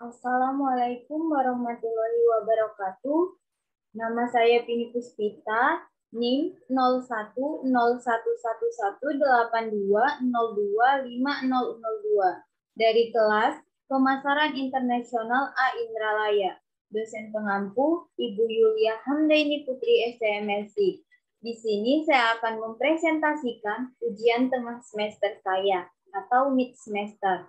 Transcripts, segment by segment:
Assalamualaikum warahmatullahi wabarakatuh. Nama saya Pini Puspita, NIM 01111182025002 dari kelas Pemasaran Internasional A Indralaya. Dosen pengampu Ibu Yulia Hamdaini Putri STMLC. Di sini saya akan mempresentasikan ujian tengah semester saya atau mid semester.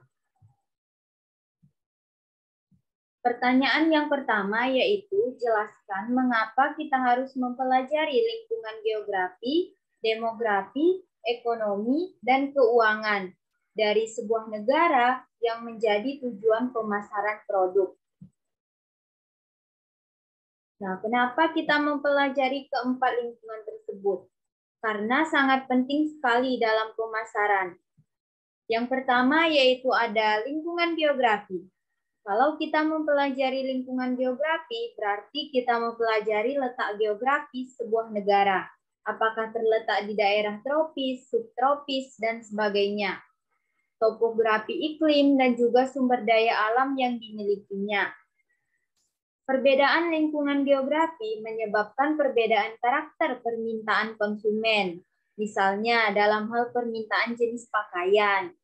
Pertanyaan yang pertama yaitu jelaskan mengapa kita harus mempelajari lingkungan geografi, demografi, ekonomi, dan keuangan dari sebuah negara yang menjadi tujuan pemasaran produk. Nah, kenapa kita mempelajari keempat lingkungan tersebut? Karena sangat penting sekali dalam pemasaran. Yang pertama yaitu ada lingkungan geografi. Kalau kita mempelajari lingkungan geografi, berarti kita mempelajari letak geografis sebuah negara. Apakah terletak di daerah tropis, subtropis, dan sebagainya. Topografi iklim dan juga sumber daya alam yang dimilikinya. Perbedaan lingkungan geografi menyebabkan perbedaan karakter permintaan konsumen. Misalnya dalam hal permintaan jenis pakaian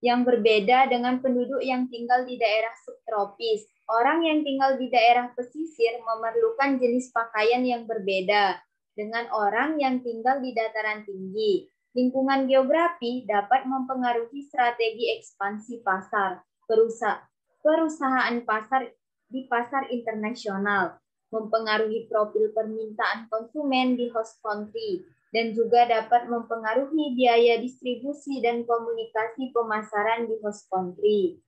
yang berbeda dengan penduduk yang tinggal di daerah subtropis. Orang yang tinggal di daerah pesisir memerlukan jenis pakaian yang berbeda dengan orang yang tinggal di dataran tinggi. Lingkungan geografi dapat mempengaruhi strategi ekspansi pasar, perusahaan pasar di pasar internasional, mempengaruhi profil permintaan konsumen di host country, dan juga dapat mempengaruhi biaya distribusi dan komunikasi pemasaran di host country.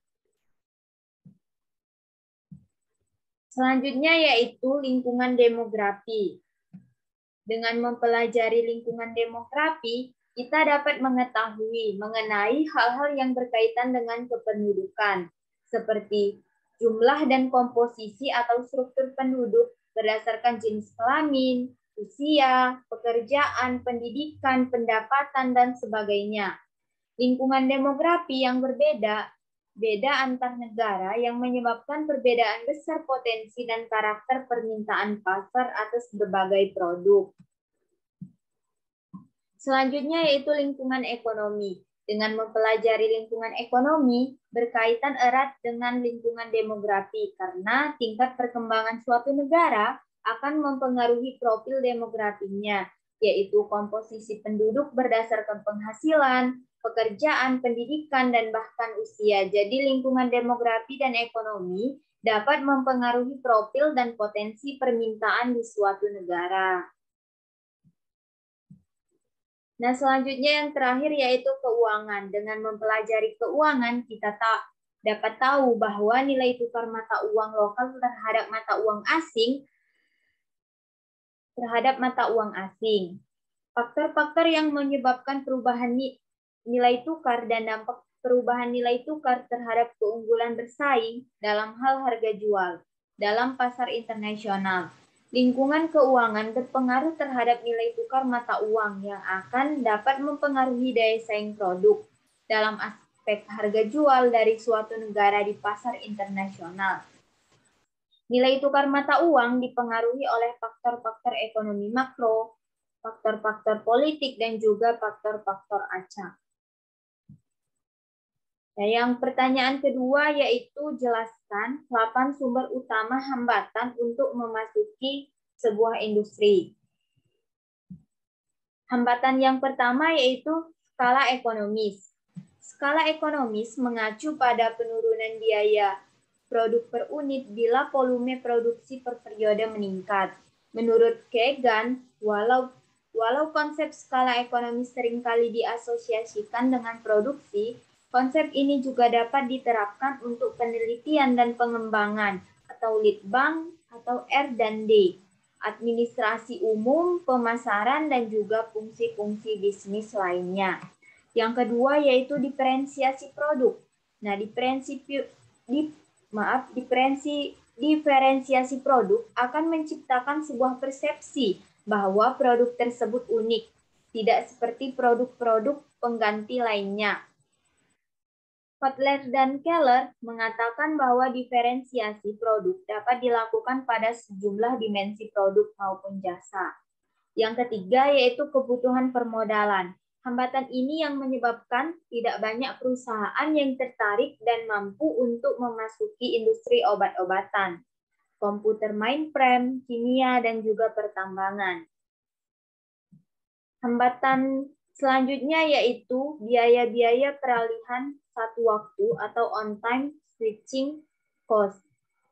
Selanjutnya yaitu lingkungan demografi. Dengan mempelajari lingkungan demografi, kita dapat mengetahui mengenai hal-hal yang berkaitan dengan kependudukan, seperti jumlah dan komposisi atau struktur penduduk berdasarkan jenis kelamin, usia, pekerjaan, pendidikan, pendapatan, dan sebagainya. Lingkungan demografi yang beda antar negara yang menyebabkan perbedaan besar potensi dan karakter permintaan pasar atas berbagai produk. Selanjutnya yaitu lingkungan ekonomi. Dengan mempelajari lingkungan ekonomi berkaitan erat dengan lingkungan demografi karena tingkat perkembangan suatu negara akan mempengaruhi profil demografinya, yaitu komposisi penduduk berdasarkan penghasilan, pekerjaan, pendidikan, dan bahkan usia. Jadi lingkungan demografi dan ekonomi dapat mempengaruhi profil dan potensi permintaan di suatu negara. Nah, selanjutnya yang terakhir yaitu keuangan. Dengan mempelajari keuangan, kita dapat tahu bahwa nilai tukar mata uang lokal terhadap mata uang asing. Faktor-faktor yang menyebabkan perubahan nilai tukar dan dampak perubahan nilai tukar terhadap keunggulan bersaing dalam hal harga jual dalam pasar internasional. Lingkungan keuangan berpengaruh terhadap nilai tukar mata uang yang akan dapat mempengaruhi daya saing produk dalam aspek harga jual dari suatu negara di pasar internasional. Nilai tukar mata uang dipengaruhi oleh faktor-faktor ekonomi makro, faktor-faktor politik, dan juga faktor-faktor acak. Nah, yang pertanyaan kedua yaitu jelaskan 8 sumber utama hambatan untuk memasuki sebuah industri. Hambatan yang pertama yaitu skala ekonomis. Skala ekonomis mengacu pada penurunan biaya produk per unit bila volume produksi per periode meningkat. Menurut Kagan, walau konsep skala ekonomis seringkali diasosiasikan dengan produksi, konsep ini juga dapat diterapkan untuk penelitian dan pengembangan atau litbang atau R&D, administrasi umum, pemasaran, dan juga fungsi-fungsi bisnis lainnya. Yang kedua yaitu diferensiasi produk. Nah, diferensiasi produk akan menciptakan sebuah persepsi bahwa produk tersebut unik, tidak seperti produk-produk pengganti lainnya. Kotler dan Keller mengatakan bahwa diferensiasi produk dapat dilakukan pada sejumlah dimensi produk maupun jasa. Yang ketiga yaitu kebutuhan permodalan. Hambatan ini yang menyebabkan tidak banyak perusahaan yang tertarik dan mampu untuk memasuki industri obat-obatan, komputer mainframe, kimia, dan juga pertambangan. Hambatan selanjutnya yaitu biaya-biaya peralihan satu waktu atau on-time switching cost.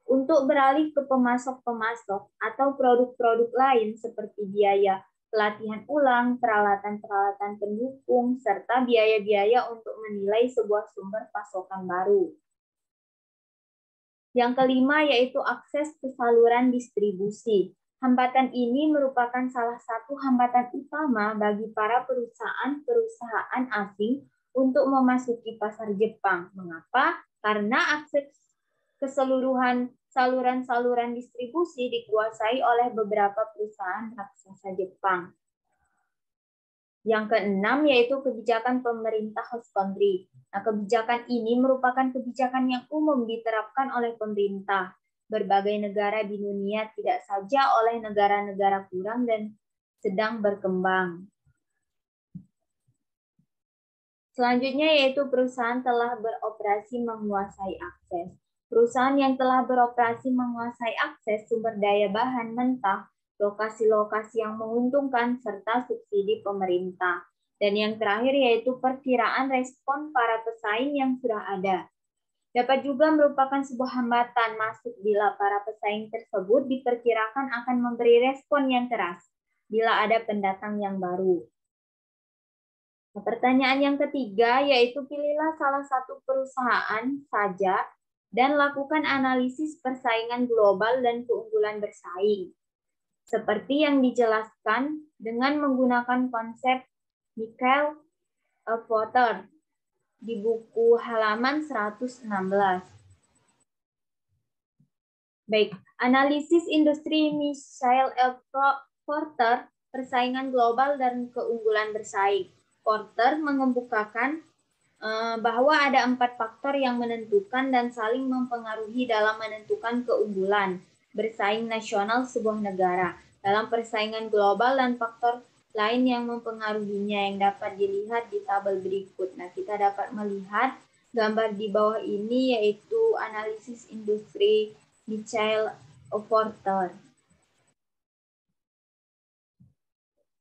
Untuk beralih ke pemasok-pemasok atau produk-produk lain seperti biaya pelatihan ulang, peralatan-peralatan pendukung, serta biaya-biaya untuk menilai sebuah sumber pasokan baru. Yang kelima yaitu akses ke saluran distribusi. Hambatan ini merupakan salah satu hambatan utama bagi para perusahaan-perusahaan asing untuk memasuki pasar Jepang. Mengapa? Karena akses keseluruhan saluran-saluran distribusi dikuasai oleh beberapa perusahaan raksasa Jepang. Yang keenam yaitu kebijakan pemerintah host country. Nah, kebijakan ini merupakan kebijakan yang umum diterapkan oleh pemerintah berbagai negara di dunia, tidak saja oleh negara-negara kurang dan sedang berkembang. Selanjutnya yaitu perusahaan telah beroperasi menguasai akses. Perusahaan yang telah beroperasi menguasai akses sumber daya bahan mentah, lokasi-lokasi yang menguntungkan, serta subsidi pemerintah. Dan yang terakhir yaitu perkiraan respon para pesaing yang sudah ada. Dapat juga merupakan sebuah hambatan masuk bila para pesaing tersebut diperkirakan akan memberi respon yang keras bila ada pendatang yang baru. Nah, pertanyaan yang ketiga yaitu pilihlah salah satu perusahaan saja dan lakukan analisis persaingan global dan keunggulan bersaing. Seperti yang dijelaskan dengan menggunakan konsep Michael Porter di buku halaman 116. Baik, analisis industri Michael Porter, persaingan global dan keunggulan bersaing. Porter mengemukakan bahwa ada 4 faktor yang menentukan dan saling mempengaruhi dalam menentukan keunggulan bersaing nasional sebuah negara dalam persaingan global dan faktor lain yang mempengaruhinya yang dapat dilihat di tabel berikut. Nah, kita dapat melihat gambar di bawah ini yaitu analisis industri Michael Porter.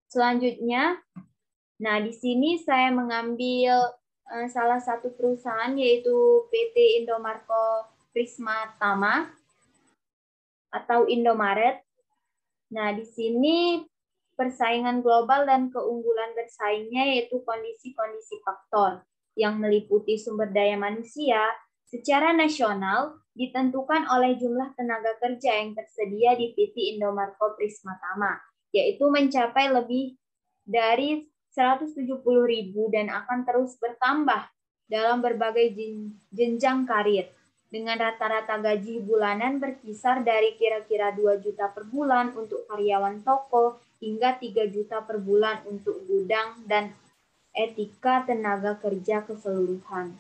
Selanjutnya, nah di sini saya mengambil salah satu perusahaan yaitu PT Indomarko Prisma Tama atau Indomaret. Nah, di sini persaingan global dan keunggulan bersaingnya yaitu kondisi-kondisi faktor yang meliputi sumber daya manusia secara nasional ditentukan oleh jumlah tenaga kerja yang tersedia di PT Indomarko Prisma Tama, yaitu mencapai lebih dari 170.000 dan akan terus bertambah dalam berbagai jenjang karir. Dengan rata-rata gaji bulanan berkisar dari kira-kira 2 juta per bulan untuk karyawan toko hingga 3 juta per bulan untuk gudang dan etika tenaga kerja keseluruhan.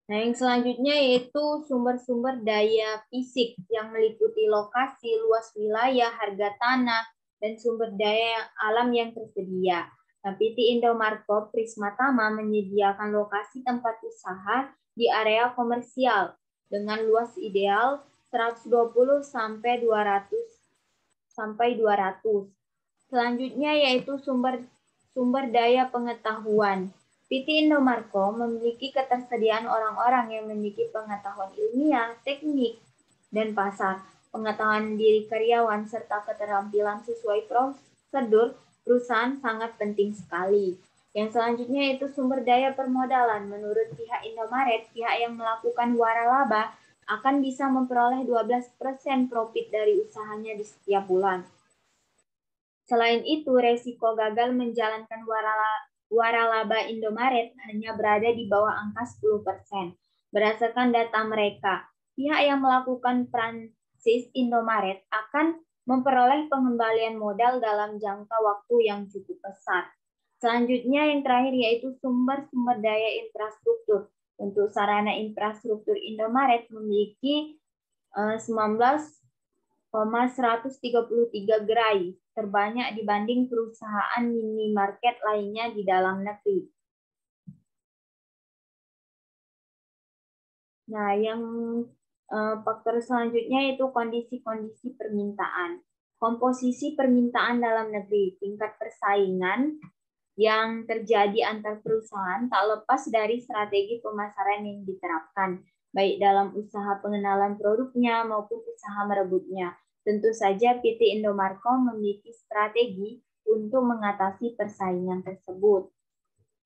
Nah, yang selanjutnya yaitu sumber-sumber daya fisik yang meliputi lokasi, luas wilayah, harga tanah, dan sumber daya alam yang tersedia. Nah, PT Indomarko Prisma Tama menyediakan lokasi tempat usaha di area komersial dengan luas ideal 120 sampai 200. Selanjutnya yaitu sumber daya pengetahuan. PT Indomarko memiliki ketersediaan orang-orang yang memiliki pengetahuan ilmiah, teknik, dan pasar, pengetahuan diri karyawan, serta keterampilan sesuai prosedur perusahaan sangat penting sekali. Yang selanjutnya yaitu sumber daya permodalan. Menurut pihak Indomaret, pihak yang melakukan waralaba akan bisa memperoleh 12% profit dari usahanya di setiap bulan. Selain itu, resiko gagal menjalankan waralaba Indomaret hanya berada di bawah angka 10%. Berdasarkan data mereka, pihak yang melakukan franchise Indomaret akan memperoleh pengembalian modal dalam jangka waktu yang cukup besar. Selanjutnya yang terakhir yaitu sumber-sumber daya infrastruktur. Untuk sarana infrastruktur Indomaret memiliki 19,133 gerai, terbanyak dibanding perusahaan minimarket lainnya di dalam negeri. Nah, yang faktor selanjutnya yaitu kondisi-kondisi permintaan. Komposisi permintaan dalam negeri, tingkat persaingan yang terjadi antar perusahaan tak lepas dari strategi pemasaran yang diterapkan, baik dalam usaha pengenalan produknya maupun usaha merebutnya. Tentu saja PT Indomarko memiliki strategi untuk mengatasi persaingan tersebut.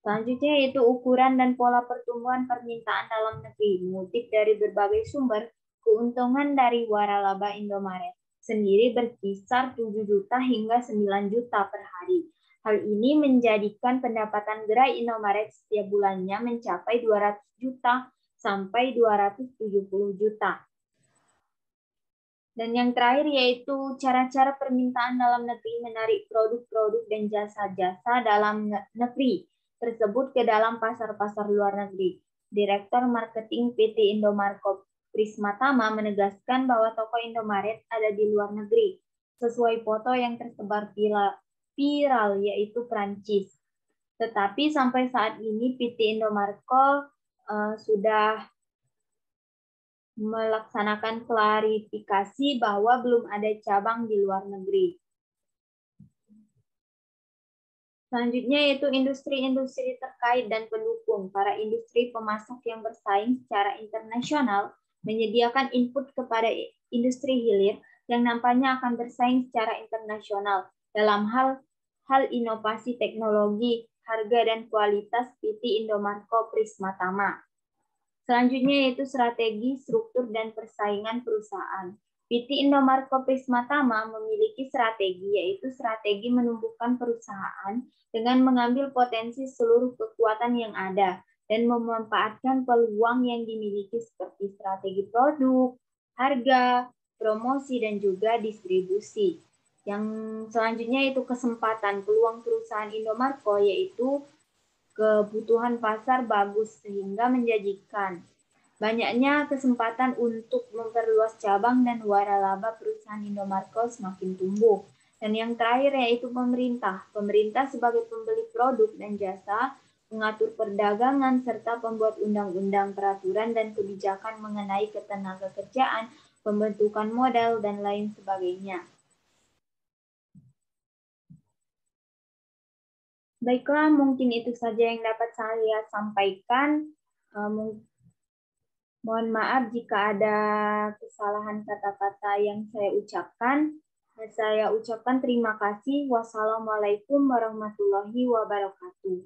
Selanjutnya yaitu ukuran dan pola pertumbuhan permintaan dalam negeri. Mengutip dari berbagai sumber, keuntungan dari waralaba Indomaret sendiri berkisar 7 juta hingga 9 juta per hari. Hal ini menjadikan pendapatan gerai Indomaret setiap bulannya mencapai 200 juta sampai 270 juta. Dan yang terakhir yaitu cara-cara permintaan dalam negeri menarik produk-produk dan jasa-jasa dalam negeri tersebut ke dalam pasar-pasar luar negeri. Direktur Marketing PT Indomarko Prismatama menegaskan bahwa toko Indomaret ada di luar negeri, sesuai foto yang tersebar viral yaitu Prancis. Tetapi sampai saat ini PT Indomarko sudah melaksanakan klarifikasi bahwa belum ada cabang di luar negeri. Selanjutnya yaitu industri-industri terkait dan pendukung. Para industri pemasok yang bersaing secara internasional menyediakan input kepada industri hilir yang nampaknya akan bersaing secara internasional dalam hal inovasi teknologi, harga dan kualitas PT Indomarko Prismatama. Selanjutnya yaitu strategi, struktur, dan persaingan perusahaan. PT Indomarko Prismatama memiliki strategi, yaitu strategi menumbuhkan perusahaan dengan mengambil potensi seluruh kekuatan yang ada dan memanfaatkan peluang yang dimiliki seperti strategi produk, harga, promosi, dan juga distribusi. Yang selanjutnya itu kesempatan peluang perusahaan Indomarko, yaitu kebutuhan pasar bagus sehingga menjanjikan. Banyaknya kesempatan untuk memperluas cabang dan waralaba perusahaan Indomarko semakin tumbuh. Dan yang terakhir yaitu pemerintah. Pemerintah sebagai pembeli produk dan jasa, mengatur perdagangan, serta pembuat undang-undang, peraturan, dan kebijakan mengenai ketenagakerjaan, pembentukan modal, dan lain sebagainya. Baiklah, mungkin itu saja yang dapat saya sampaikan. Mohon maaf jika ada kesalahan kata-kata yang saya ucapkan. Saya ucapkan terima kasih. Wassalamualaikum warahmatullahi wabarakatuh.